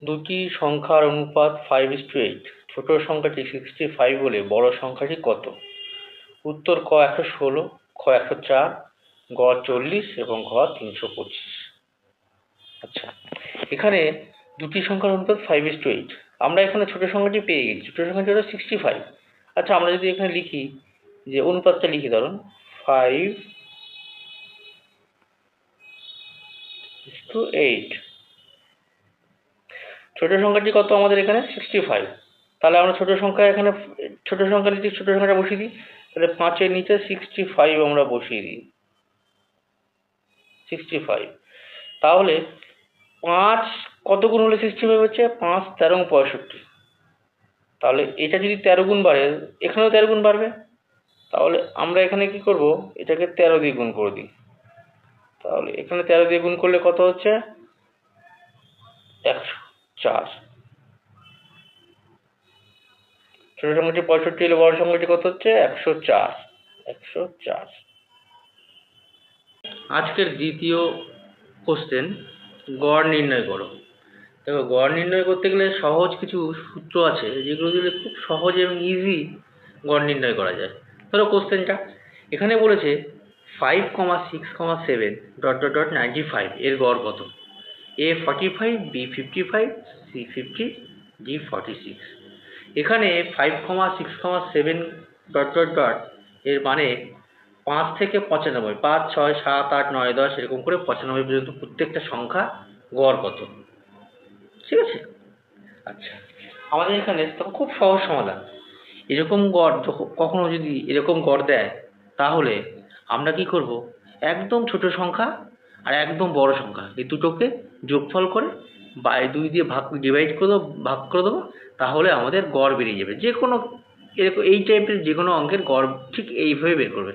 দুটি সংখ্যার অনুপাত 5:8, ছোট সংখ্যাটি 65 হলে বড় সংখ্যাটি কত? উত্তর: ক 116, খ 104, গ 40 এবং ঘ 325। আচ্ছা, এখানে দুটি সংখ্যার অনুপাত 5:8। আমরা এখানে ছোট সংখ্যাটি পেয়ে গেছি, ছোট সংখ্যাটি হলো 65। আচ্ছা, আমরা যদি এখানে লিখি, যে অনুপাতটা লিখি, ধরুন 5:8। ছোট সংখ্যাটি কত আমাদের এখানে? 65। তাহলে আমরা ছোট সংখ্যা এখানে ছোট সংখ্যা নিচে ছোট সংখ্যাটা বসিয়ে দিই। তাহলে 5-এর নিচে 65 আমরা বসিয়ে দিই, 65। তাহলে 5 কত গুণ হলে 65 হচ্ছে? 5 13 65। তাহলে এটা যদি 13 গুণ বাড়ে, এখানেও 13 গুণ বাড়বে। তাহলে আমরা এখানে কি করব, এটাকে 13 দিয়ে গুণ করে দিই। তাহলে এখানে 13 দিয়ে গুণ করলে কত হচ্ছে? 104। ছোট সংখ্যাটি 65 হলে বড় সংখ্যাটি কত হচ্ছে? 104। 104। আজকের দ্বিতীয় কোশ্চেন, গড় নির্ণয় করো। দেখো, গড় নির্ণয় করতে গেলে সহজ কিছু সূত্র আছে, যেগুলো দিলে খুব সহজ এবং ইজি গড় নির্ণয় করা যায়। ধরো কোশ্চেনটা এখানে বলেছে 5,6,7 ... 95 এর গড় কত? A 45, B 55, C 50, D 46। এখানে 5,6,7 ... এর মানে 5 থেকে 95, 5, 6, 7, 8, 9, 10 এরকম করে 95 পর্যন্ত প্রত্যেকটা সংখ্যা গড় কত? ঠিক আছে। আচ্ছা, আমাদের এখানে তখন খুব সহজ সমাধান। এরকম গড় কখনো যদি এরকম গড় দেয়, তাহলে আমরা কি করব, একদম ছোট সংখ্যা আর একদম বড় সংখ্যা এই দুটোকে যোগফল করে বাই 2 দিয়ে ডিভাইড করে দেবো, ভাগ করে দেবো। তাহলে আমাদের গড় বেরিয়ে যাবে। যে কোনো এরকম এই টাইপের যে কোনো অঙ্কের গড় ঠিক এইভাবে বের করবে।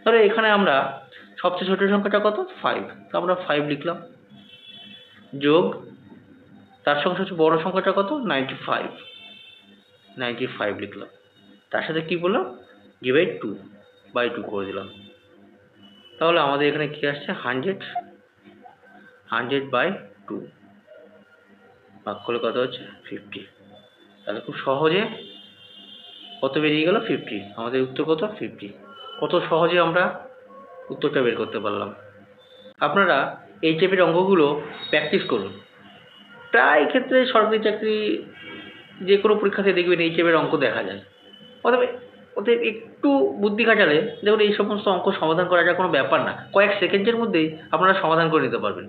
তাহলে এখানে আমরা সবচেয়ে ছোট সংখ্যাটা কত? 5, তো আমরা 5 লিখলাম, যোগ তার সঙ্গে সবচেয়ে বড় সংখ্যাটা কত? 95, 95 লিখলাম। তার সাথে কি বললাম? ডিভাইড 2/2 করে দিলাম। তাহলে আমাদের এখানে কি আসছে? 100, 100/2 ভাগ করলে কত হচ্ছে? 50। তাহলে খুব সহজে কত বেরিয়ে গেল? 50। আমাদের উত্তর কত? 50। কত সহজে আমরা উত্তরটা বের করতে পারলাম। আপনারা এই টাইপের অঙ্কগুলো প্র্যাকটিস করুন। প্রায় ক্ষেত্রে সরকারি চাকরি যে কোনো পরীক্ষাতে দেখবেন এই টাইপের অঙ্ক দেখা যায়। অতএব একটু বুদ্ধি খাটালে দেখুন এই সমস্ত অঙ্ক সমাধান করাটা কোনো ব্যাপার না। কয়েক সেকেন্ডের মধ্যেই আপনারা সমাধান করে নিতে পারবেন।